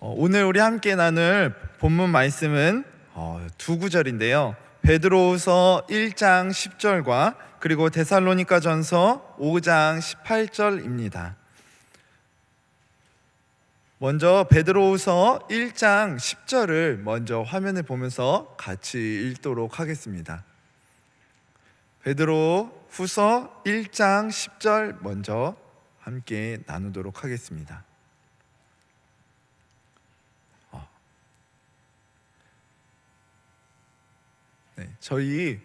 오늘 우리 함께 나눌 본문 말씀은 두 구절인데요. 베드로후서 1장 10절과 그리고 데살로니가전서 5장 18절입니다. 먼저 베드로후서 1장 10절을 먼저 화면을 보면서 같이 읽도록 하겠습니다. 베드로후서 1장 10절 먼저 함께 나누도록 하겠습니다. 저희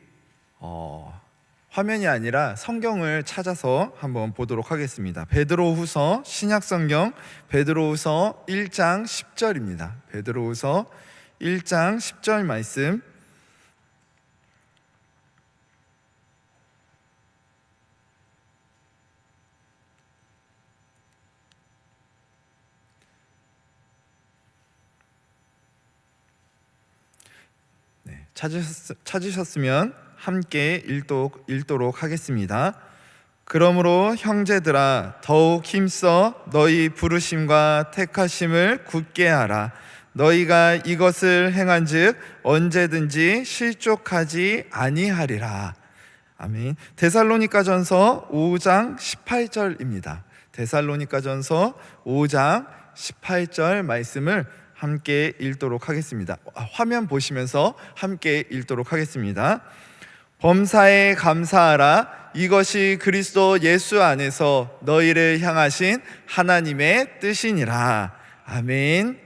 화면이 아니라 성경을 찾아서 한번 보도록 하겠습니다. 베드로후서 신약성경 베드로후서 1장 10절입니다. 베드로후서 1장 10절 말씀. 찾으셨으면 함께 읽도록 하겠습니다. 그러므로 형제들아 더욱 힘써 너희 부르심과 택하심을 굳게 하라. 너희가 이것을 행한즉 언제든지 실족하지 아니하리라. 아멘. 데살로니가전서 5장 18절입니다. 데살로니가전서 5장 18절 말씀을 함께 읽도록 하겠습니다. 화면 보시면서 함께 읽도록 하겠습니다. 범사에 감사하라. 이것이 그리스도 예수 안에서 너희를 향하신 하나님의 뜻이니라. 아멘.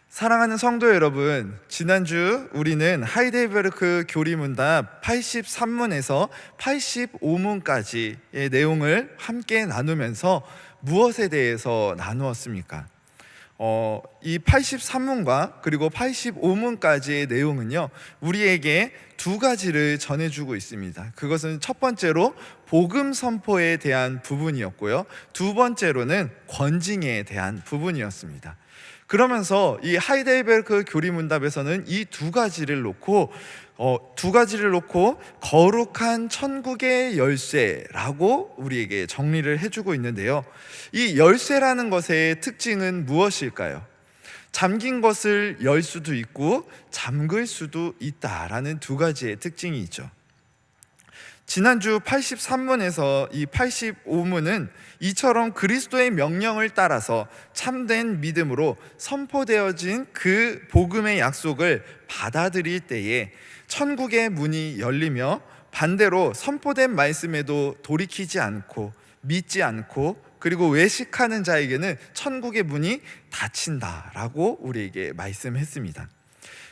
사랑하는 성도 여러분, 지난주 우리는 하이델베르크 교리문답 83문에서 85문까지의 내용을 함께 나누면서 무엇에 대해서 나누었습니까? 이 83문과 그리고 85문까지의 내용은요, 우리에게 두 가지를 전해주고 있습니다. 그것은 첫 번째로 복음 선포에 대한 부분이었고요, 두 번째로는 권징에 대한 부분이었습니다. 그러면서 이 하이델베르크 교리문답에서는 이 두 가지를 놓고 거룩한 천국의 열쇠라고 우리에게 정리를 해주고 있는데요, 이 열쇠라는 것의 특징은 무엇일까요? 잠긴 것을 열 수도 있고 잠글 수도 있다라는 두 가지의 특징이 있죠. 지난주 83문에서 이 85문은 이처럼 그리스도의 명령을 따라서 참된 믿음으로 선포되어진 그 복음의 약속을 받아들일 때에 천국의 문이 열리며, 반대로 선포된 말씀에도 돌이키지 않고 믿지 않고 그리고 외식하는 자에게는 천국의 문이 닫힌다라고 우리에게 말씀했습니다.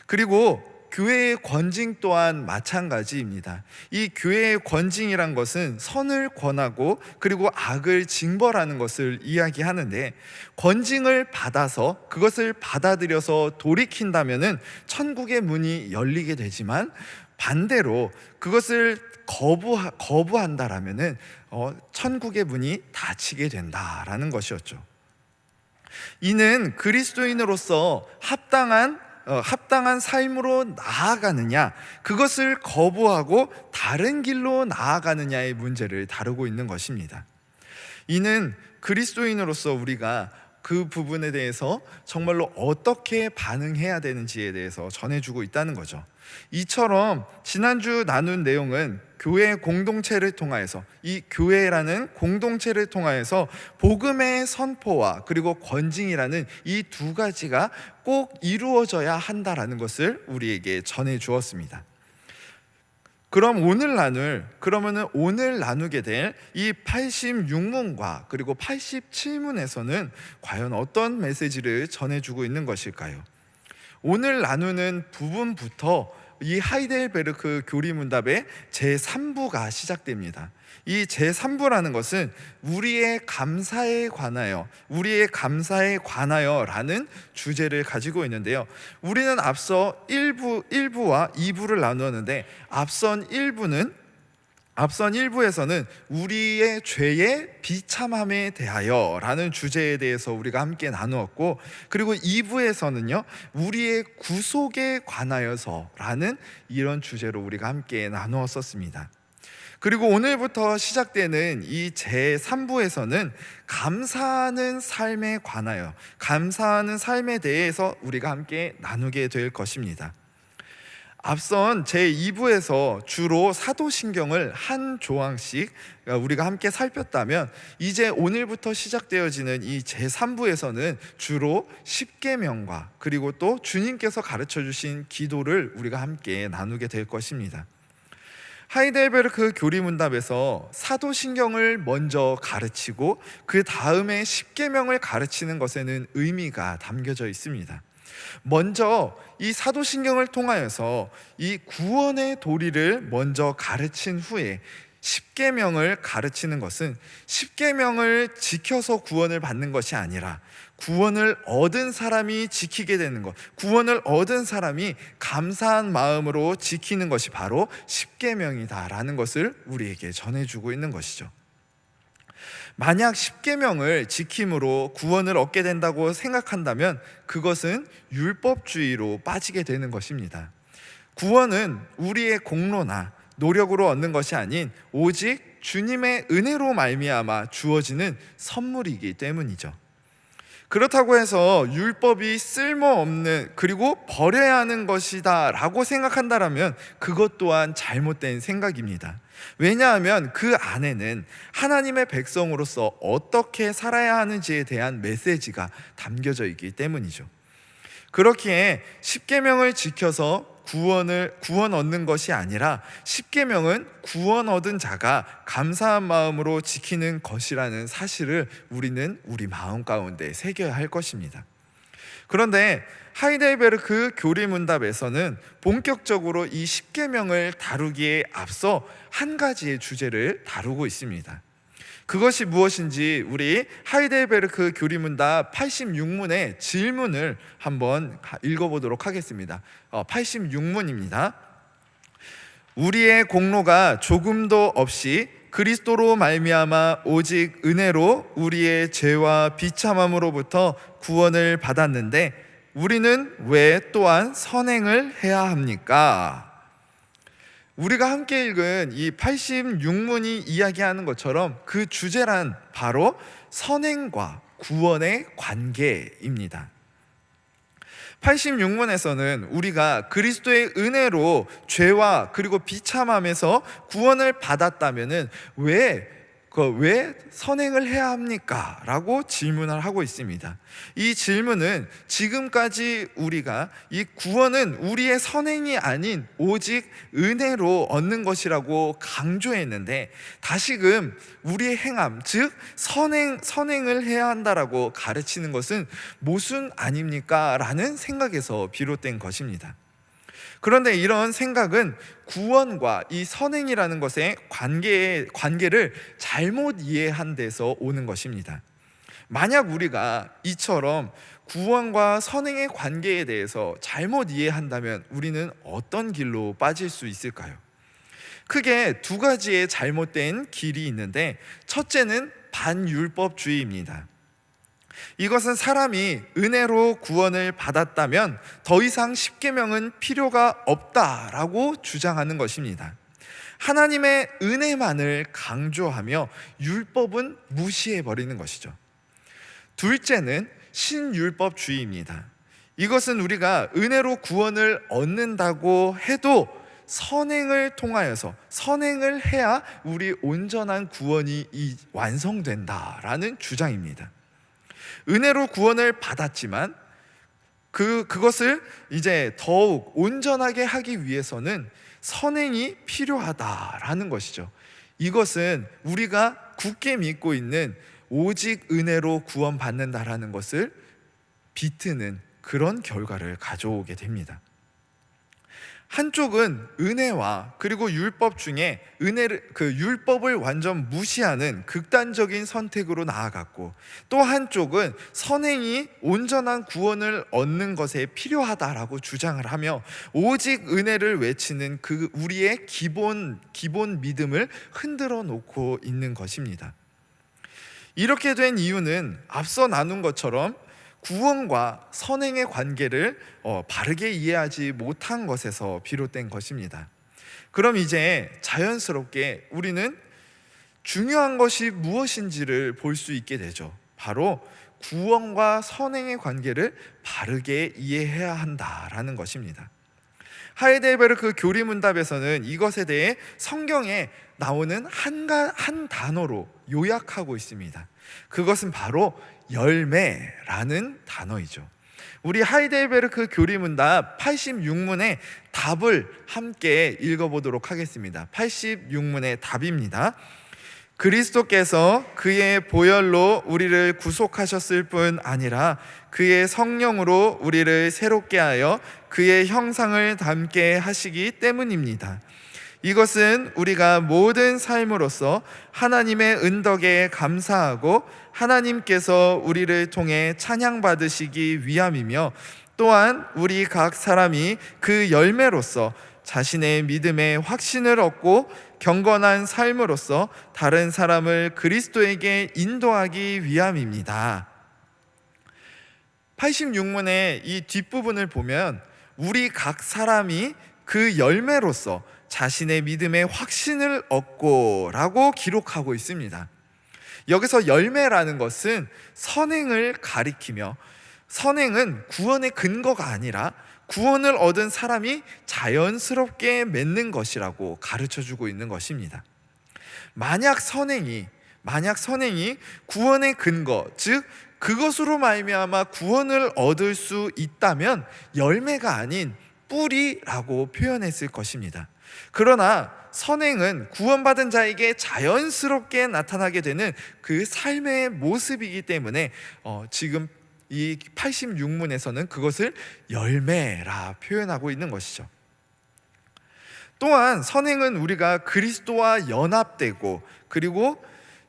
그리고 교회의 권징 또한 마찬가지입니다. 이 교회의 권징이란 것은 선을 권하고 그리고 악을 징벌하는 것을 이야기하는데, 권징을 받아서 그것을 받아들여서 돌이킨다면은 천국의 문이 열리게 되지만, 반대로 그것을 거부한다라면은 천국의 문이 닫히게 된다라는 것이었죠. 이는 그리스도인으로서 합당한 삶으로 나아가느냐, 그것을 거부하고 다른 길로 나아가느냐의 문제를 다루고 있는 것입니다. 이는 그리스도인으로서 우리가 그 부분에 대해서 정말로 어떻게 반응해야 되는지에 대해서 전해주고 있다는 거죠. 이처럼 지난주 나눈 내용은 교회 공동체를 통하여서, 이 교회라는 공동체를 통하여서 복음의 선포와 그리고 권징이라는 이 두 가지가 꼭 이루어져야 한다라는 것을 우리에게 전해 주었습니다. 오늘 나누게 될 이 86문과 그리고 87문에서는 과연 어떤 메시지를 전해주고 있는 것일까요? 오늘 나누는 부분부터 이 하이델베르크 교리문답의 제3부가 시작됩니다. 이 제3부라는 것은 우리의 감사에 관하여라는 주제를 가지고 있는데요, 우리는 앞서 1부와 2부를 나누었는데, 앞선 1부에서는 우리의 죄의 비참함에 대하여 라는 주제에 대해서 우리가 함께 나누었고, 그리고 2부에서는요 우리의 구속에 관하여서 라는 이런 주제로 우리가 함께 나누었었습니다. 그리고 오늘부터 시작되는 이 제3부에서는 감사하는 삶에 관하여, 감사하는 삶에 대해서 우리가 함께 나누게 될 것입니다. 앞선 제2부에서 주로 사도신경을 한 조항씩 우리가 함께 살폈다면, 이제 오늘부터 시작되어지는 이 제3부에서는 주로 십계명과 그리고 또 주님께서 가르쳐 주신 기도를 우리가 함께 나누게 될 것입니다. 하이델베르크 교리문답에서 사도신경을 먼저 가르치고 그 다음에 십계명을 가르치는 것에는 의미가 담겨져 있습니다. 먼저 이 사도신경을 통하여서 이 구원의 도리를 먼저 가르친 후에 십계명을 가르치는 것은 십계명을 지켜서 구원을 받는 것이 아니라 구원을 얻은 사람이 지키게 되는 것, 구원을 얻은 사람이 감사한 마음으로 지키는 것이 바로 십계명이다라는 것을 우리에게 전해주고 있는 것이죠. 만약 십계명을 지킴으로 구원을 얻게 된다고 생각한다면 그것은 율법주의로 빠지게 되는 것입니다. 구원은 우리의 공로나 노력으로 얻는 것이 아닌 오직 주님의 은혜로 말미암아 주어지는 선물이기 때문이죠. 그렇다고 해서 율법이 쓸모없는, 그리고 버려야 하는 것이다 라고 생각한다면 그것 또한 잘못된 생각입니다. 왜냐하면 그 안에는 하나님의 백성으로서 어떻게 살아야 하는지에 대한 메시지가 담겨져 있기 때문이죠. 그렇기에 십계명을 지켜서 구원 얻는 것이 아니라 십계명은 구원 얻은 자가 감사한 마음으로 지키는 것이라는 사실을 우리는 우리 마음 가운데 새겨야 할 것입니다. 그런데 하이델베르크 교리문답에서는 본격적으로 이 십계명을 다루기에 앞서 한 가지의 주제를 다루고 있습니다. 그것이 무엇인지 우리 하이델베르크 교리문답 86문의 질문을 한번 읽어보도록 하겠습니다. 86문입니다. 우리의 공로가 조금도 없이 그리스도로 말미암아 오직 은혜로 우리의 죄와 비참함으로부터 구원을 받았는데 우리는 왜 또한 선행을 해야 합니까? 우리가 함께 읽은 이 86문이 이야기하는 것처럼 그 주제란 바로 선행과 구원의 관계입니다. 86문에서는 우리가 그리스도의 은혜로 죄와 그리고 비참함에서 구원을 받았다면 왜 선행을 해야 합니까? 라고 질문을 하고 있습니다. 이 질문은 지금까지 우리가 이 구원은 우리의 선행이 아닌 오직 은혜로 얻는 것이라고 강조했는데, 다시금 우리의 행함, 즉 선행을 해야 한다라고 가르치는 것은 모순 아닙니까? 라는 생각에서 비롯된 것입니다. 그런데 이런 생각은 구원과 이 선행이라는 것의 관계를 잘못 이해한 데서 오는 것입니다. 만약 우리가 이처럼 구원과 선행의 관계에 대해서 잘못 이해한다면 우리는 어떤 길로 빠질 수 있을까요? 크게 두 가지의 잘못된 길이 있는데, 첫째는 반율법주의입니다. 이것은 사람이 은혜로 구원을 받았다면 더 이상 십계명은 필요가 없다라고 주장하는 것입니다. 하나님의 은혜만을 강조하며 율법은 무시해버리는 것이죠. 둘째는 신율법주의입니다. 이것은 우리가 은혜로 구원을 얻는다고 해도 선행을 통하여서 선행을 해야 우리 온전한 구원이 완성된다라는 주장입니다. 은혜로 구원을 받았지만 그것을 이제 더욱 온전하게 하기 위해서는 선행이 필요하다라는 것이죠. 이것은 우리가 굳게 믿고 있는 오직 은혜로 구원받는다라는 것을 비트는 그런 결과를 가져오게 됩니다. 한쪽은 은혜와 그리고 율법 중에 율법을 완전 무시하는 극단적인 선택으로 나아갔고, 또 한쪽은 선행이 온전한 구원을 얻는 것에 필요하다라고 주장을 하며 오직 은혜를 외치는 우리의 기본 믿음을 흔들어 놓고 있는 것입니다. 이렇게 된 이유는 앞서 나눈 것처럼 구원과 선행의 관계를 바르게 이해하지 못한 것에서 비롯된 것입니다. 그럼 이제 자연스럽게 우리는 중요한 것이 무엇인지를 볼 수 있게 되죠. 바로 구원과 선행의 관계를 바르게 이해해야 한다라는 것입니다. 하이델베르크 교리문답에서는 이것에 대해 성경에 나오는 한 단어로 요약하고 있습니다. 그것은 바로 열매라는 단어이죠. 우리 하이델베르크 교리문답 86문의 답을 함께 읽어보도록 하겠습니다. 86문의 답입니다. 그리스도께서 그의 보혈로 우리를 구속하셨을 뿐 아니라 그의 성령으로 우리를 새롭게 하여 그의 형상을 닮게 하시기 때문입니다. 이것은 우리가 모든 삶으로서 하나님의 은덕에 감사하고 하나님께서 우리를 통해 찬양받으시기 위함이며, 또한 우리 각 사람이 그 열매로서 자신의 믿음에 확신을 얻고 경건한 삶으로서 다른 사람을 그리스도에게 인도하기 위함입니다. 86문의 이 뒷부분을 보면 우리 각 사람이 그 열매로서 자신의 믿음에 확신을 얻고 라고 기록하고 있습니다. 여기서 열매라는 것은 선행을 가리키며, 선행은 구원의 근거가 아니라 구원을 얻은 사람이 자연스럽게 맺는 것이라고 가르쳐주고 있는 것입니다. 만약 선행이 구원의 근거, 즉 그것으로 말미암아 구원을 얻을 수 있다면 열매가 아닌 뿌리라고 표현했을 것입니다. 그러나 선행은 구원받은 자에게 자연스럽게 나타나게 되는 그 삶의 모습이기 때문에 지금 이 86문에서는 그것을 열매라 표현하고 있는 것이죠. 또한 선행은 우리가 그리스도와 연합되고 그리고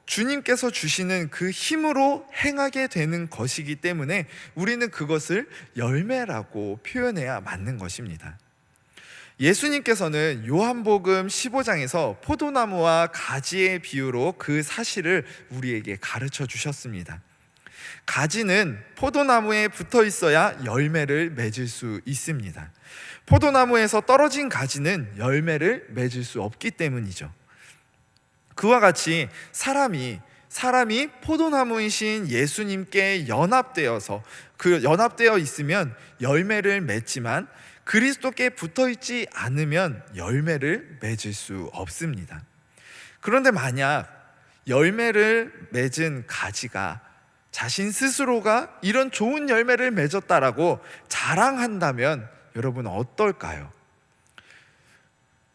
주님께서 주시는 그 힘으로 행하게 되는 것이기 때문에 우리는 그것을 열매라고 표현해야 맞는 것입니다. 예수님께서는 요한복음 15장에서 포도나무와 가지의 비유로 그 사실을 우리에게 가르쳐 주셨습니다. 가지는 포도나무에 붙어 있어야 열매를 맺을 수 있습니다. 포도나무에서 떨어진 가지는 열매를 맺을 수 없기 때문이죠. 그와 같이 사람이 포도나무이신 예수님께 연합되어 있으면 열매를 맺지만 그리스도께 붙어 있지 않으면 열매를 맺을 수 없습니다. 그런데 만약 열매를 맺은 가지가 자신 스스로가 이런 좋은 열매를 맺었다라고 자랑한다면 여러분 어떨까요?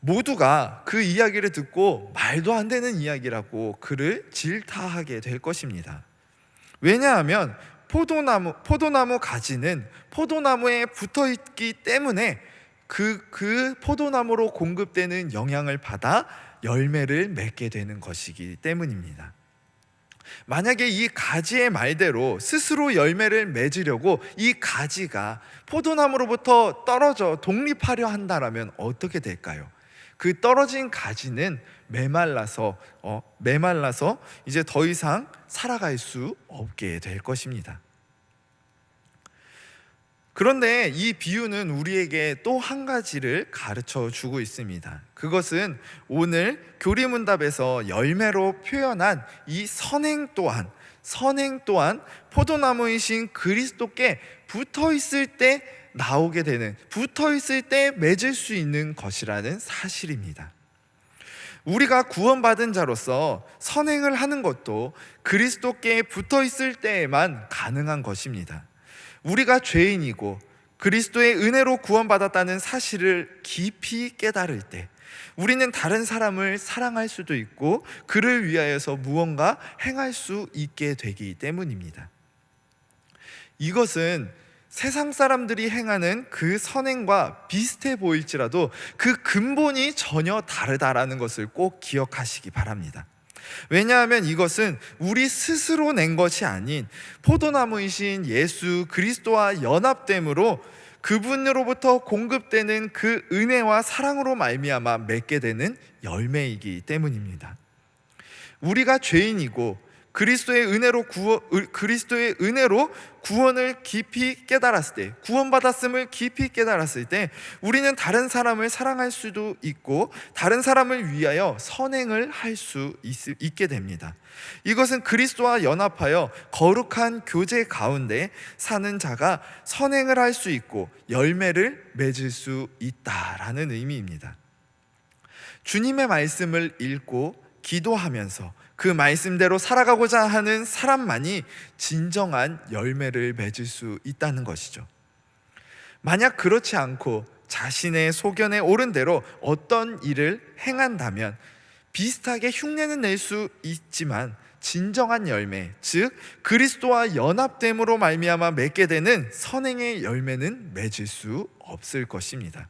모두가 그 이야기를 듣고 말도 안 되는 이야기라고 그를 질타하게 될 것입니다. 왜냐하면 포도나무 가지는 포도나무에 붙어 있기 때문에 그 포도나무로 공급되는 영향을 받아 열매를 맺게 되는 것이기 때문입니다. 만약에 이 가지의 말대로 스스로 열매를 맺으려고 이 가지가 포도나무로부터 떨어져 독립하려 한다면 어떻게 될까요? 그 떨어진 가지는 메말라서 이제 더 이상 살아갈 수 없게 될 것입니다. 그런데 이 비유는 우리에게 또 한 가지를 가르쳐 주고 있습니다. 그것은 오늘 교리문답에서 열매로 표현한 이 선행 또한 포도나무이신 그리스도께 붙어 있을 때 맺을 수 있는 것이라는 사실입니다. 우리가 구원받은 자로서 선행을 하는 것도 그리스도께 붙어 있을 때에만 가능한 것입니다. 우리가 죄인이고 그리스도의 은혜로 구원받았다는 사실을 깊이 깨달을 때 우리는 다른 사람을 사랑할 수도 있고 그를 위하여서 무언가 행할 수 있게 되기 때문입니다. 이것은 세상 사람들이 행하는 그 선행과 비슷해 보일지라도 그 근본이 전혀 다르다라는 것을 꼭 기억하시기 바랍니다. 왜냐하면 이것은 우리 스스로 낸 것이 아닌 포도나무이신 예수 그리스도와 연합됨으로 그분으로부터 공급되는 그 은혜와 사랑으로 말미암아 맺게 되는 열매이기 때문입니다. 우리가 죄인이고 그리스도의 은혜로 구원을 깊이 깨달았을 때, 구원받았음을 깊이 깨달았을 때 우리는 다른 사람을 사랑할 수도 있고 다른 사람을 위하여 선행을 할 수 있게 됩니다. 이것은 그리스도와 연합하여 거룩한 교제 가운데 사는 자가 선행을 할 수 있고 열매를 맺을 수 있다라는 의미입니다. 주님의 말씀을 읽고 기도하면서 그 말씀대로 살아가고자 하는 사람만이 진정한 열매를 맺을 수 있다는 것이죠. 만약 그렇지 않고 자신의 소견에 옳은 대로 어떤 일을 행한다면 비슷하게 흉내는 낼 수 있지만 진정한 열매, 즉 그리스도와 연합됨으로 말미암아 맺게 되는 선행의 열매는 맺을 수 없을 것입니다.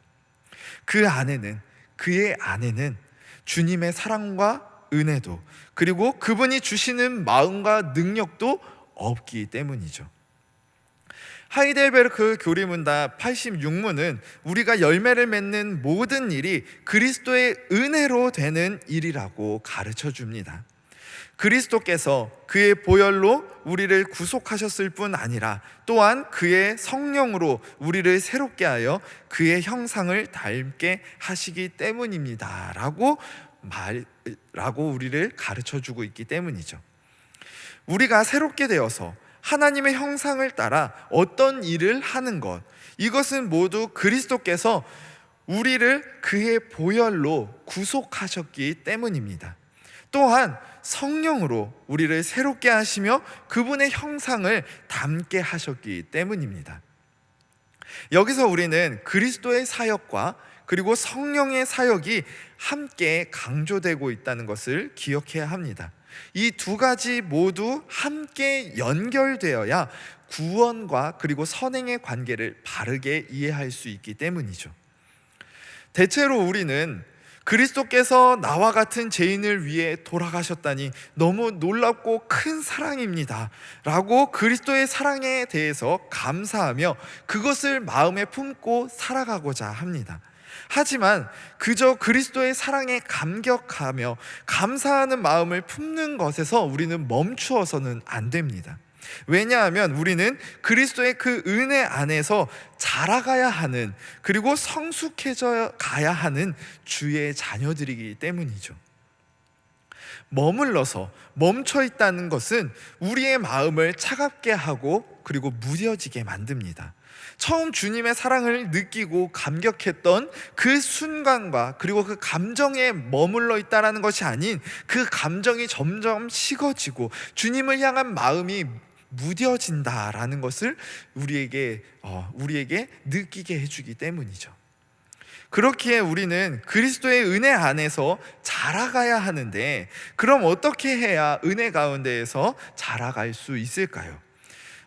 그의 안에는 주님의 사랑과 은혜도, 그리고 그분이 주시는 마음과 능력도 없기 때문이죠. 하이델베르크 교리문답 86문은 우리가 열매를 맺는 모든 일이 그리스도의 은혜로 되는 일이라고 가르쳐 줍니다. 그리스도께서 그의 보혈로 우리를 구속하셨을 뿐 아니라 또한 그의 성령으로 우리를 새롭게 하여 그의 형상을 닮게 하시기 때문입니다 라고 우리를 가르쳐 주고 있기 때문이죠. 우리가 새롭게 되어서 하나님의 형상을 따라 어떤 일을 하는 것, 이것은 모두 그리스도께서 우리를 그의 보혈로 구속하셨기 때문입니다. 또한 성령으로 우리를 새롭게 하시며 그분의 형상을 담게 하셨기 때문입니다. 여기서 우리는 그리스도의 사역과 그리고 성령의 사역이 함께 강조되고 있다는 것을 기억해야 합니다. 이 두 가지 모두 함께 연결되어야 구원과 그리고 선행의 관계를 바르게 이해할 수 있기 때문이죠. 대체로 우리는 그리스도께서 나와 같은 죄인을 위해 돌아가셨다니 너무 놀랍고 큰 사랑입니다 라고 그리스도의 사랑에 대해서 감사하며 그것을 마음에 품고 살아가고자 합니다. 하지만 그저 그리스도의 사랑에 감격하며 감사하는 마음을 품는 것에서 우리는 멈추어서는 안 됩니다. 왜냐하면 우리는 그리스도의 그 은혜 안에서 자라가야 하는, 그리고 성숙해져 가야 하는 주의 자녀들이기 때문이죠. 머물러서 멈춰 있다는 것은 우리의 마음을 차갑게 하고 그리고 무뎌지게 만듭니다. 처음 주님의 사랑을 느끼고 감격했던 그 순간과 그리고 그 감정에 머물러 있다는 것이 아닌 그 감정이 점점 식어지고 주님을 향한 마음이 무뎌진다라는 것을 우리에게 느끼게 해주기 때문이죠. 그렇기에 우리는 그리스도의 은혜 안에서 자라가야 하는데, 그럼 어떻게 해야 은혜 가운데에서 자라갈 수 있을까요?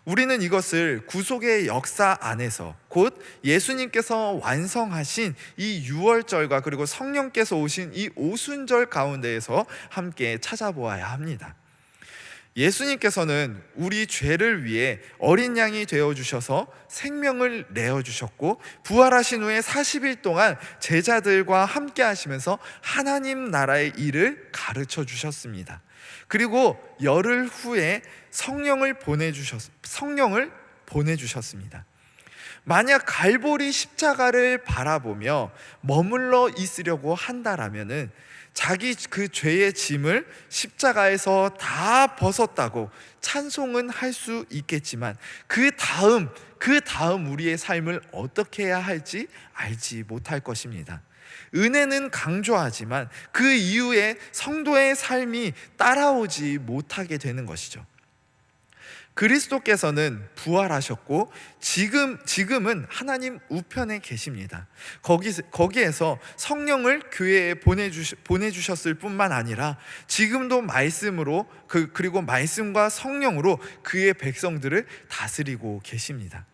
우리는 이것을 구속의 역사 안에서, 곧 예수님께서 완성하신 이 유월절과 그리고 성령께서 오신 이 오순절 가운데에서 함께 찾아보아야 합니다. 예수님께서는 우리 죄를 위해 어린 양이 되어주셔서 생명을 내어주셨고, 부활하신 후에 40일 동안 제자들과 함께 하시면서 하나님 나라의 일을 가르쳐 주셨습니다. 그리고 열흘 후에 성령을 보내주셨습니다. 만약 갈보리 십자가를 바라보며 머물러 있으려고 한다라면은 자기 그 죄의 짐을 십자가에서 다 벗었다고 찬송은 할 수 있겠지만 그 다음 우리의 삶을 어떻게 해야 할지 알지 못할 것입니다. 은혜는 강조하지만 그 이후에 성도의 삶이 따라오지 못하게 되는 것이죠. 그리스도께서는 부활하셨고 지금은 하나님 우편에 계십니다. 거기에서 성령을 교회에 보내주셨을 뿐만 아니라 지금도 말씀으로 그리고 말씀과 성령으로 그의 백성들을 다스리고 계십니다.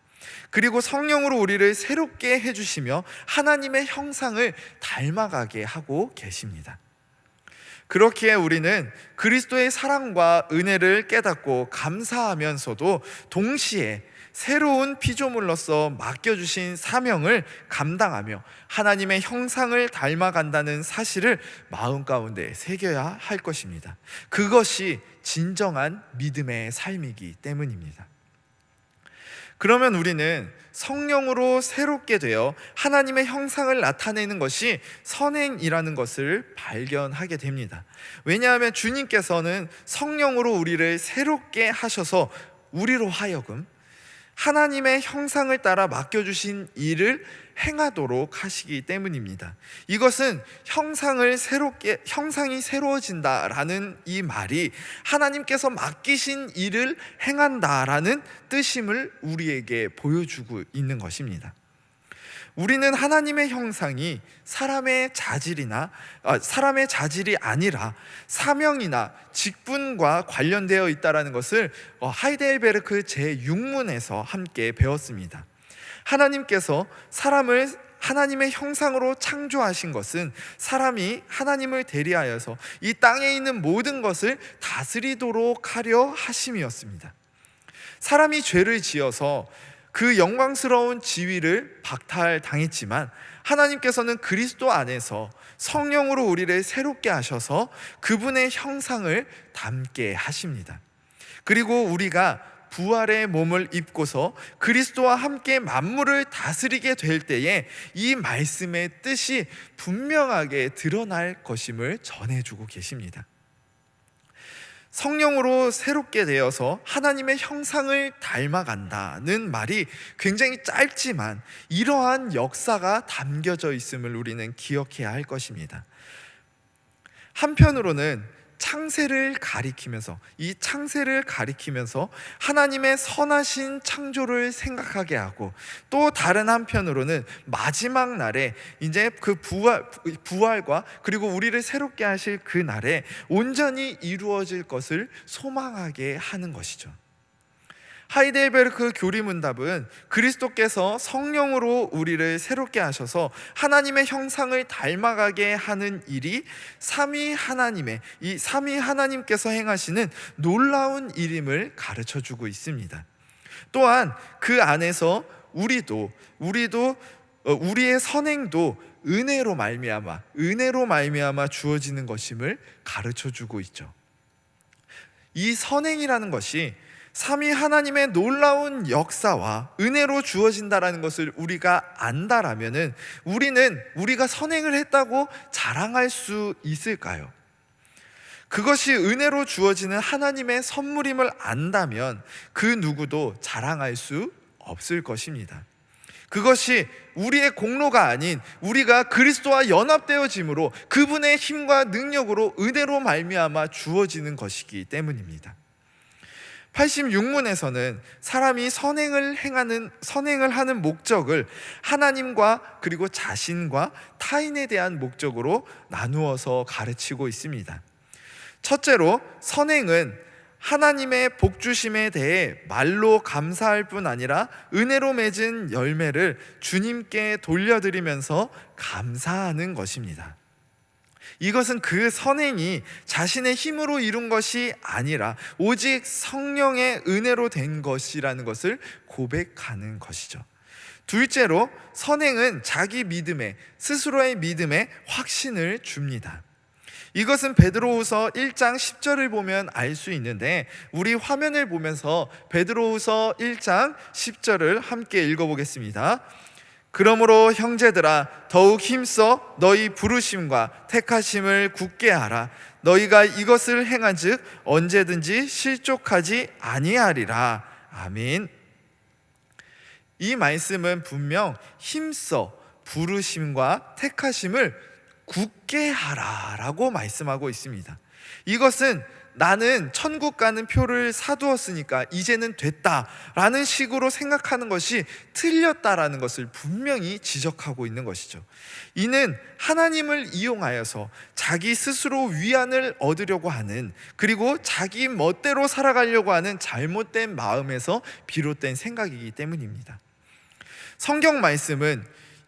그리고 성령으로 우리를 새롭게 해주시며 하나님의 형상을 닮아가게 하고 계십니다. 그렇기에 우리는 그리스도의 사랑과 은혜를 깨닫고 감사하면서도 동시에 새로운 피조물로서 맡겨주신 사명을 감당하며 하나님의 형상을 닮아간다는 사실을 마음 가운데 새겨야 할 것입니다. 그것이 진정한 믿음의 삶이기 때문입니다. 그러면 우리는 성령으로 새롭게 되어 하나님의 형상을 나타내는 것이 선행이라는 것을 발견하게 됩니다. 왜냐하면 주님께서는 성령으로 우리를 새롭게 하셔서 우리로 하여금 하나님의 형상을 따라 맡겨주신 일을 행하도록 하시기 때문입니다. 이것은 형상이 새로워진다라는 이 말이 하나님께서 맡기신 일을 행한다라는 뜻임을 우리에게 보여주고 있는 것입니다. 우리는 하나님의 형상이 사람의 자질이 아니라 사명이나 직분과 관련되어 있다는 것을 하이델베르크 제6문에서 함께 배웠습니다. 하나님께서 사람을 하나님의 형상으로 창조하신 것은 사람이 하나님을 대리하여서 이 땅에 있는 모든 것을 다스리도록 하려 하심이었습니다. 사람이 죄를 지어서 그 영광스러운 지위를 박탈당했지만 하나님께서는 그리스도 안에서 성령으로 우리를 새롭게 하셔서 그분의 형상을 담게 하십니다. 그리고 우리가 부활의 몸을 입고서 그리스도와 함께 만물을 다스리게 될 때에 이 말씀의 뜻이 분명하게 드러날 것임을 전해주고 계십니다. 성령으로 새롭게 되어서 하나님의 형상을 닮아간다는 말이 굉장히 짧지만 이러한 역사가 담겨져 있음을 우리는 기억해야 할 것입니다. 한편으로는 이 창세를 가리키면서 하나님의 선하신 창조를 생각하게 하고, 또 다른 한편으로는 마지막 날에 이제 그 부활과 그리고 우리를 새롭게 하실 그 날에 온전히 이루어질 것을 소망하게 하는 것이죠. 하이델베르크 교리문답은 그리스도께서 성령으로 우리를 새롭게 하셔서 하나님의 형상을 닮아가게 하는 일이 삼위 하나님께서 행하시는 놀라운 일임을 가르쳐주고 있습니다. 또한 그 안에서 우리의 선행도 은혜로 말미암아 주어지는 것임을 가르쳐주고 있죠. 이 선행이라는 것이 삼위 하나님의 놀라운 역사와 은혜로 주어진다라는 것을 우리가 안다라면은 우리가 선행을 했다고 자랑할 수 있을까요? 그것이 은혜로 주어지는 하나님의 선물임을 안다면 그 누구도 자랑할 수 없을 것입니다. 그것이 우리의 공로가 아닌 우리가 그리스도와 연합되어짐으로 그분의 힘과 능력으로 은혜로 말미암아 주어지는 것이기 때문입니다. 86문에서는 사람이 선행을 하는 목적을 하나님과 그리고 자신과 타인에 대한 목적으로 나누어서 가르치고 있습니다. 첫째로, 선행은 하나님의 복주심에 대해 말로 감사할 뿐 아니라 은혜로 맺은 열매를 주님께 돌려드리면서 감사하는 것입니다. 이것은 그 선행이 자신의 힘으로 이룬 것이 아니라 오직 성령의 은혜로 된 것이라는 것을 고백하는 것이죠. 둘째로, 선행은 스스로의 믿음에 확신을 줍니다. 이것은 베드로후서 1장 10절을 보면 알 수 있는데, 우리 화면을 보면서 베드로후서 1장 10절을 함께 읽어보겠습니다. 그러므로 형제들아, 더욱 힘써 너희 부르심과 택하심을 굳게 하라. 너희가 이것을 행한즉 언제든지 실족하지 아니하리라. 아멘. 이 말씀은 분명 힘써 부르심과 택하심을 굳게 하라라고 말씀하고 있습니다. 이것은 나는 천국 가는 표를 사두었으니까 이제는 됐다라는 식으로 생각하는 것이 틀렸다라는 것을 분명히 지적하고 있는 것이죠. 이는 하나님을 이용하여서 자기 스스로 위안을 얻으려고 하는, 그리고 자기 멋대로 살아가려고 하는 잘못된 마음에서 비롯된 생각이기 때문입니다. 성경 말씀은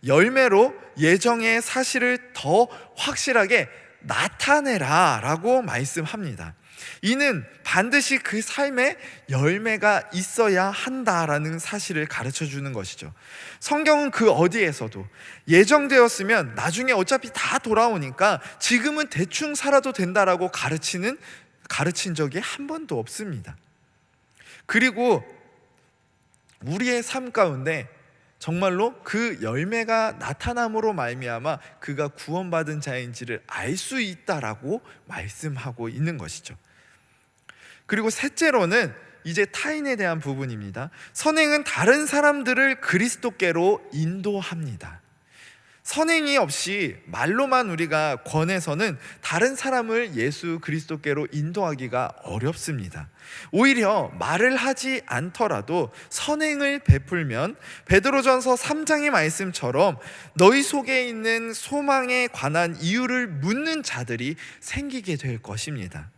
열매로 예정의 사실을 더 확실하게 나타내라 라고 말씀합니다. 이는 반드시 그 삶에 열매가 있어야 한다라는 사실을 가르쳐 주는 것이죠. 성경은 그 어디에서도 예정되었으면 나중에 어차피 다 돌아오니까 지금은 대충 살아도 된다라고 가르친 적이 한 번도 없습니다. 그리고 우리의 삶 가운데 정말로 그 열매가 나타남으로 말미암아 그가 구원받은 자인지를 알 수 있다라고 말씀하고 있는 것이죠. 그리고 셋째로는 이제 타인에 대한 부분입니다. 선행은 다른 사람들을 그리스도께로 인도합니다. 선행이 없이 말로만 우리가 권해서는 다른 사람을 예수 그리스도께로 인도하기가 어렵습니다. 오히려 말을 하지 않더라도 선행을 베풀면 베드로전서 3장의 말씀처럼 너희 속에 있는 소망에 관한 이유를 묻는 자들이 생기게 될 것입니다.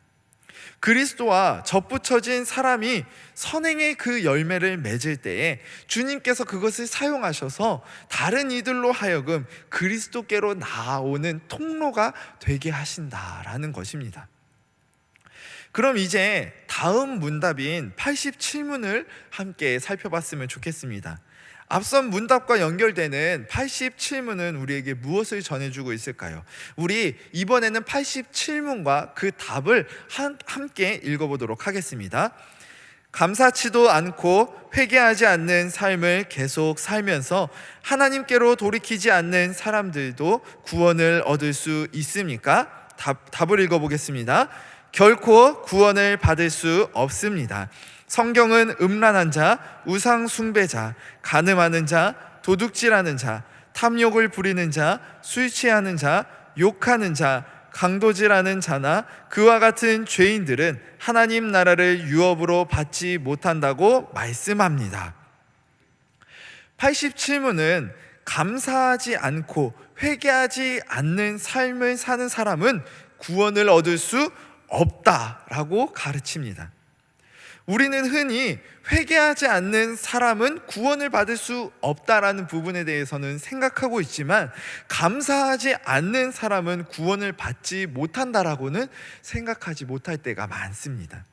그리스도와 접붙여진 사람이 선행의 그 열매를 맺을 때에 주님께서 그것을 사용하셔서 다른 이들로 하여금 그리스도께로 나아오는 통로가 되게 하신다라는 것입니다. 그럼 이제 다음 문답인 87문을 함께 살펴봤으면 좋겠습니다. 앞선 문답과 연결되는 87문은 우리에게 무엇을 전해주고 있을까요? 우리 이번에는 87문과 그 답을 함께 읽어보도록 하겠습니다. 감사치도 않고 회개하지 않는 삶을 계속 살면서 하나님께로 돌이키지 않는 사람들도 구원을 얻을 수 있습니까? 답을 읽어보겠습니다. 결코 구원을 받을 수 없습니다. 성경은 음란한 자, 우상 숭배자, 간음하는 자, 도둑질하는 자, 탐욕을 부리는 자, 술 취하는 자, 욕하는 자, 강도질하는 자나 그와 같은 죄인들은 하나님 나라를 유업으로 받지 못한다고 말씀합니다. 87문은 감사하지 않고 회개하지 않는 삶을 사는 사람은 구원을 얻을 수 없다라고 가르칩니다. 우리는 흔히 회개하지 않는 사람은 구원을 받을 수 없다라는 부분에 대해서는 생각하고 있지만 감사하지 않는 사람은 구원을 받지 못한다라고는 생각하지 못할 때가 많습니다.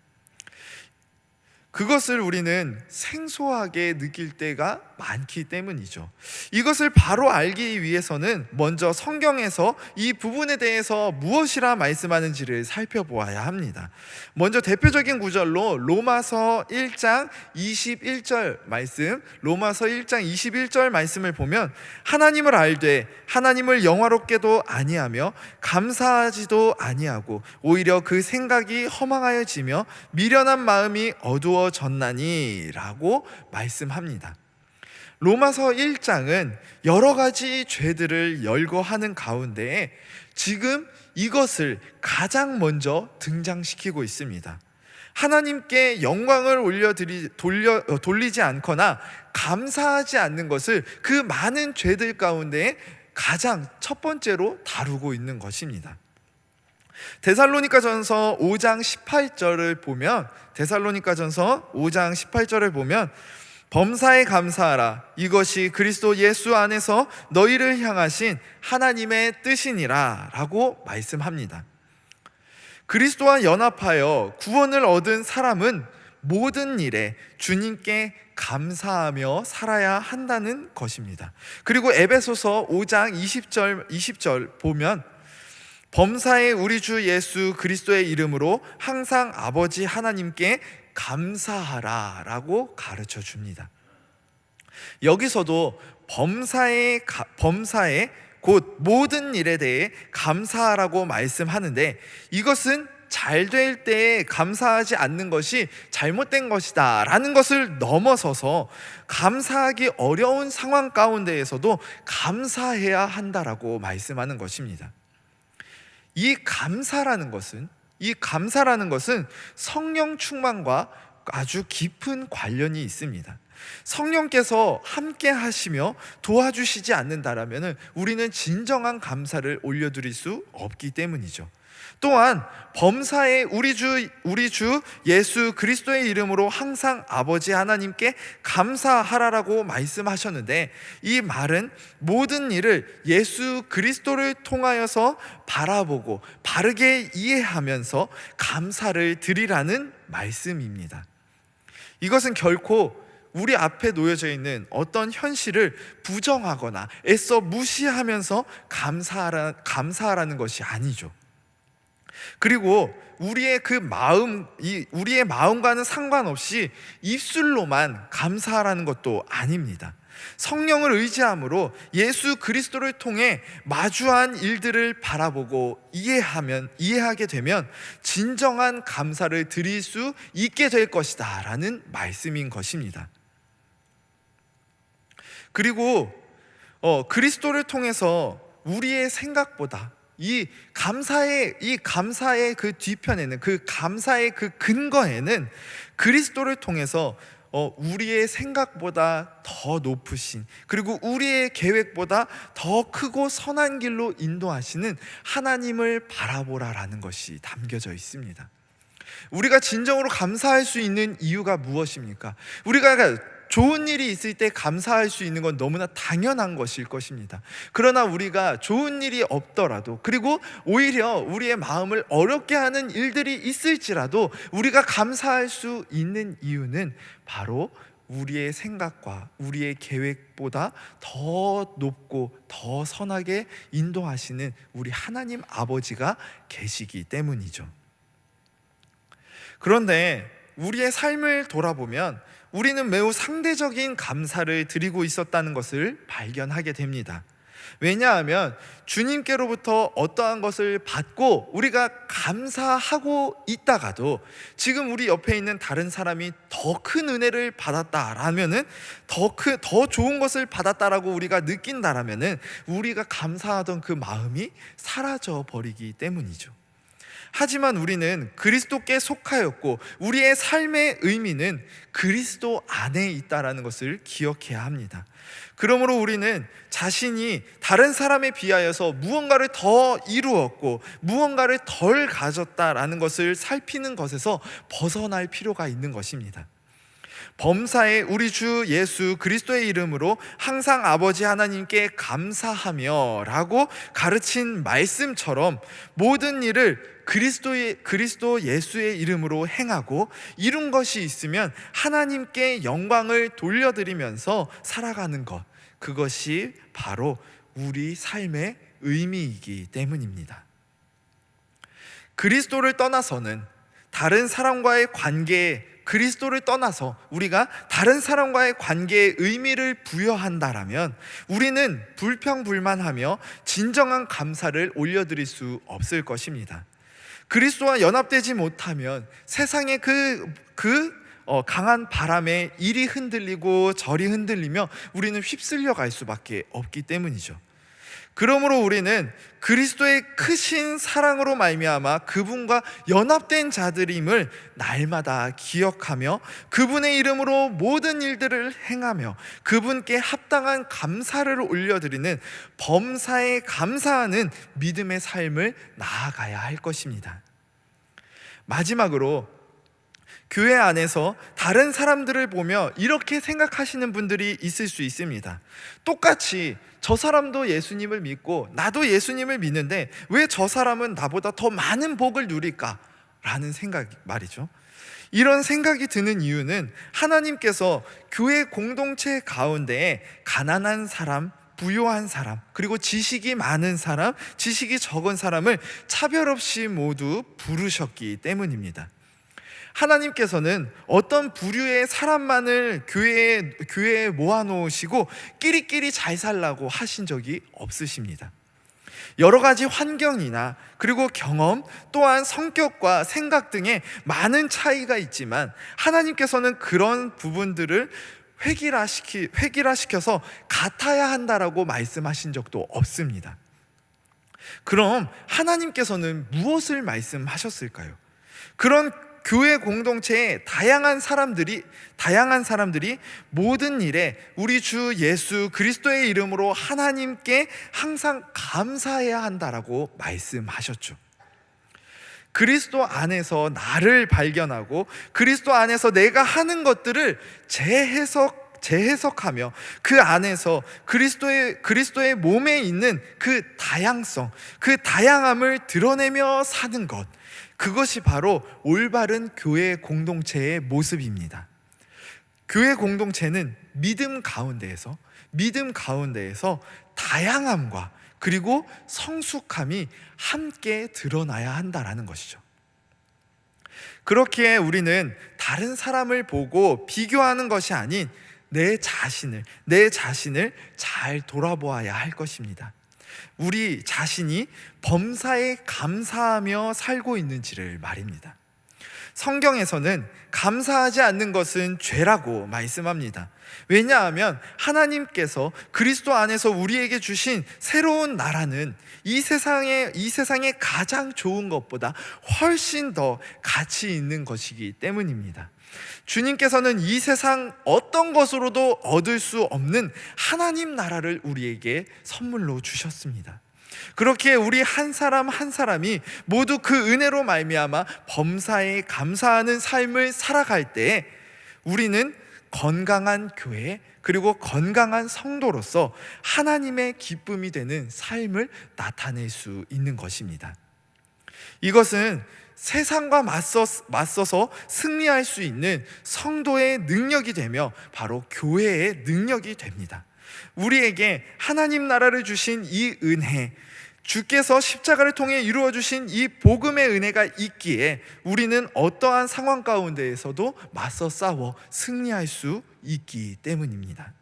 그것을 우리는 생소하게 느낄 때가 많기 때문이죠. 이것을 바로 알기 위해서는 먼저 성경에서 이 부분에 대해서 무엇이라 말씀하는지를 살펴보아야 합니다. 먼저 대표적인 구절로 로마서 1장 21절 말씀, 로마서 1장 21절 말씀을 보면 하나님을 알되 하나님을 영화롭게도 아니하며 감사하지도 아니하고 오히려 그 생각이 허망하여지며 미련한 마음이 어두워졌나니 라고 말씀합니다. 로마서 1장은 여러 가지 죄들을 열거하는 가운데 지금 이것을 가장 먼저 등장시키고 있습니다. 하나님께 영광을 돌리지 않거나 감사하지 않는 것을 그 많은 죄들 가운데 가장 첫 번째로 다루고 있는 것입니다. 데살로니가전서 5장 18절을 보면 범사에 감사하라. 이것이 그리스도 예수 안에서 너희를 향하신 하나님의 뜻이니라 라고 말씀합니다. 그리스도와 연합하여 구원을 얻은 사람은 모든 일에 주님께 감사하며 살아야 한다는 것입니다. 그리고 에베소서 5장 20절 보면 범사에 우리 주 예수 그리스도의 이름으로 항상 아버지 하나님께 감사하라 라고 가르쳐 줍니다. 여기서도 범사에 곧 모든 일에 대해 감사하라고 말씀하는데 이것은 잘 될 때에 감사하지 않는 것이 잘못된 것이다 라는 것을 넘어서서 감사하기 어려운 상황 가운데에서도 감사해야 한다라고 말씀하는 것입니다. 이 감사라는 것은 성령 충만과 아주 깊은 관련이 있습니다. 성령께서 함께 하시며 도와주시지 않는다라면 우리는 진정한 감사를 올려드릴 수 없기 때문이죠. 또한 범사에 우리 주 예수 그리스도의 이름으로 항상 아버지 하나님께 감사하라라고 말씀하셨는데, 이 말은 모든 일을 예수 그리스도를 통하여서 바라보고 바르게 이해하면서 감사를 드리라는 말씀입니다. 이것은 결코 우리 앞에 놓여져 있는 어떤 현실을 부정하거나 애써 무시하면서 감사하라는 것이 아니죠. 그리고 우리의 우리의 마음과는 상관없이 입술로만 감사하라는 것도 아닙니다. 성령을 의지함으로 예수 그리스도를 통해 마주한 일들을 바라보고 이해하게 되면 진정한 감사를 드릴 수 있게 될 것이다 라는 말씀인 것입니다. 그리고 그리스도를 통해서 우리의 생각보다 이 감사의 그 뒤편에는, 그 감사의 그 근거에는 그리스도를 통해서 우리의 생각보다 더 높으신, 그리고 우리의 계획보다 더 크고 선한 길로 인도하시는 하나님을 바라보라라는 것이 담겨져 있습니다. 우리가 진정으로 감사할 수 있는 이유가 무엇입니까? 우리가 좋은 일이 있을 때 감사할 수 있는 건 너무나 당연한 것일 것입니다. 그러나 우리가 좋은 일이 없더라도, 그리고 오히려 우리의 마음을 어렵게 하는 일들이 있을지라도 우리가 감사할 수 있는 이유는 바로 우리의 생각과 우리의 계획보다 더 높고 더 선하게 인도하시는 우리 하나님 아버지가 계시기 때문이죠. 그런데 우리의 삶을 돌아보면 우리는 매우 상대적인 감사를 드리고 있었다는 것을 발견하게 됩니다. 왜냐하면 주님께로부터 어떠한 것을 받고 우리가 감사하고 있다가도 지금 우리 옆에 있는 다른 사람이 더 큰 은혜를 받았다라면은, 더 좋은 것을 받았다라고 우리가 느낀다라면은 우리가 감사하던 그 마음이 사라져 버리기 때문이죠. 하지만 우리는 그리스도께 속하였고 우리의 삶의 의미는 그리스도 안에 있다라는 것을 기억해야 합니다. 그러므로 우리는 자신이 다른 사람에 비하여서 무언가를 더 이루었고 무언가를 덜 가졌다라는 것을 살피는 것에서 벗어날 필요가 있는 것입니다. 범사에 우리 주 예수 그리스도의 이름으로 항상 아버지 하나님께 감사하며 라고 가르친 말씀처럼 모든 일을 그리스도 예수의 이름으로 행하고 이룬 것이 있으면 하나님께 영광을 돌려드리면서 살아가는 것, 그것이 바로 우리 삶의 의미이기 때문입니다. 그리스도를 떠나서는 다른 사람과의 관계에, 그리스도를 떠나서 우리가 다른 사람과의 관계에 의미를 부여한다라면 우리는 불평불만하며 진정한 감사를 올려드릴 수 없을 것입니다. 그리스도와 연합되지 못하면 세상의 강한 바람에 이리 흔들리고 저리 흔들리며 우리는 휩쓸려 갈 수밖에 없기 때문이죠. 그러므로 우리는 그리스도의 크신 사랑으로 말미암아 그분과 연합된 자들임을 날마다 기억하며 그분의 이름으로 모든 일들을 행하며 그분께 합당한 감사를 올려드리는 범사에 감사하는 믿음의 삶을 나아가야 할 것입니다. 마지막으로 교회 안에서 다른 사람들을 보며 이렇게 생각하시는 분들이 있을 수 있습니다. 똑같이 저 사람도 예수님을 믿고 나도 예수님을 믿는데 왜 저 사람은 나보다 더 많은 복을 누릴까? 라는 생각 말이죠. 이런 생각이 드는 이유는 하나님께서 교회 공동체 가운데에 가난한 사람, 부유한 사람, 그리고 지식이 많은 사람, 지식이 적은 사람을 차별 없이 모두 부르셨기 때문입니다. 하나님께서는 어떤 부류의 사람만을 교회에 모아놓으시고 끼리끼리 잘 살라고 하신 적이 없으십니다. 여러 가지 환경이나 그리고 경험, 또한 성격과 생각 등의 많은 차이가 있지만 하나님께서는 그런 부분들을 획일화시켜서 같아야 한다라고 말씀하신 적도 없습니다. 그럼 하나님께서는 무엇을 말씀하셨을까요? 그런 교회 공동체에 다양한 사람들이 모든 일에 우리 주 예수 그리스도의 이름으로 하나님께 항상 감사해야 한다라고 말씀하셨죠. 그리스도 안에서 나를 발견하고 그리스도 안에서 내가 하는 것들을 재해석하며 그 안에서 그리스도의 몸에 있는 그 다양성, 그 다양함을 드러내며 사는 것, 그것이 바로 올바른 교회 공동체의 모습입니다. 교회 공동체는 믿음 가운데에서 다양함과 그리고 성숙함이 함께 드러나야 한다라는 것이죠. 그렇기에 우리는 다른 사람을 보고 비교하는 것이 아닌 내 자신을 잘 돌아보아야 할 것입니다. 우리 자신이 범사에 감사하며 살고 있는지를 말입니다. 성경에서는 감사하지 않는 것은 죄라고 말씀합니다. 왜냐하면 하나님께서 그리스도 안에서 우리에게 주신 새로운 나라는 이 세상에 가장 좋은 것보다 훨씬 더 가치 있는 것이기 때문입니다. 주님께서는 이 세상 어떤 것으로도 얻을 수 없는 하나님 나라를 우리에게 선물로 주셨습니다. 그렇게 우리 한 사람 한 사람이 모두 그 은혜로 말미암아 범사에 감사하는 삶을 살아갈 때 우리는 건강한 교회 그리고 건강한 성도로서 하나님의 기쁨이 되는 삶을 나타낼 수 있는 것입니다. 이것은 세상과 맞서서 승리할 수 있는 성도의 능력이 되며 바로 교회의 능력이 됩니다. 우리에게 하나님 나라를 주신 이 은혜, 주께서 십자가를 통해 이루어 주신 이 복음의 은혜가 있기에 우리는 어떠한 상황 가운데에서도 맞서 싸워 승리할 수 있기 때문입니다.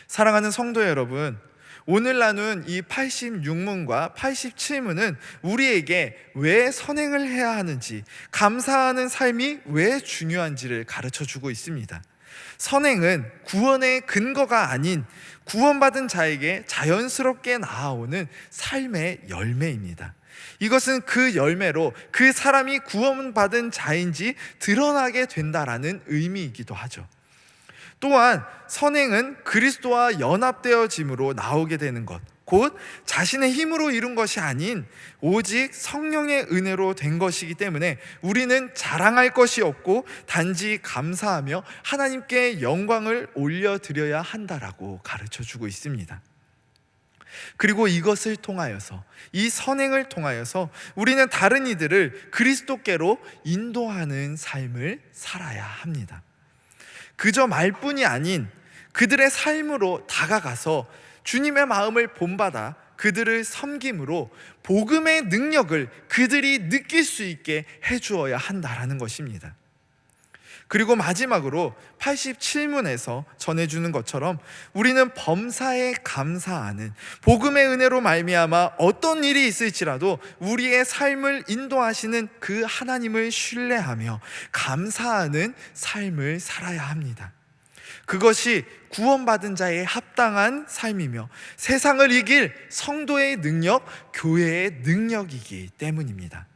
사랑하는 성도 여러분, 오늘 나눈 이 86문과 87문은 우리에게 왜 선행을 해야 하는지, 감사하는 삶이 왜 중요한지를 가르쳐 주고 있습니다. 선행은 구원의 근거가 아닌 구원받은 자에게 자연스럽게 나아오는 삶의 열매입니다. 이것은 그 열매로 그 사람이 구원받은 자인지 드러나게 된다라는 의미이기도 하죠. 또한 선행은 그리스도와 연합되어짐으로 나오게 되는 것, 곧 자신의 힘으로 이룬 것이 아닌 오직 성령의 은혜로 된 것이기 때문에 우리는 자랑할 것이 없고 단지 감사하며 하나님께 영광을 올려드려야 한다라고 가르쳐주고 있습니다. 그리고 이것을 통하여서, 이 선행을 통하여서 우리는 다른 이들을 그리스도께로 인도하는 삶을 살아야 합니다. 그저 말뿐이 아닌 그들의 삶으로 다가가서 주님의 마음을 본받아 그들을 섬김으로 복음의 능력을 그들이 느낄 수 있게 해주어야 한다라는 것입니다. 그리고 마지막으로 87문에서 전해주는 것처럼 우리는 범사에 감사하는 복음의 은혜로 말미암아 어떤 일이 있을지라도 우리의 삶을 인도하시는 그 하나님을 신뢰하며 감사하는 삶을 살아야 합니다. 그것이 구원받은 자의 합당한 삶이며 세상을 이길 성도의 능력, 교회의 능력이기 때문입니다.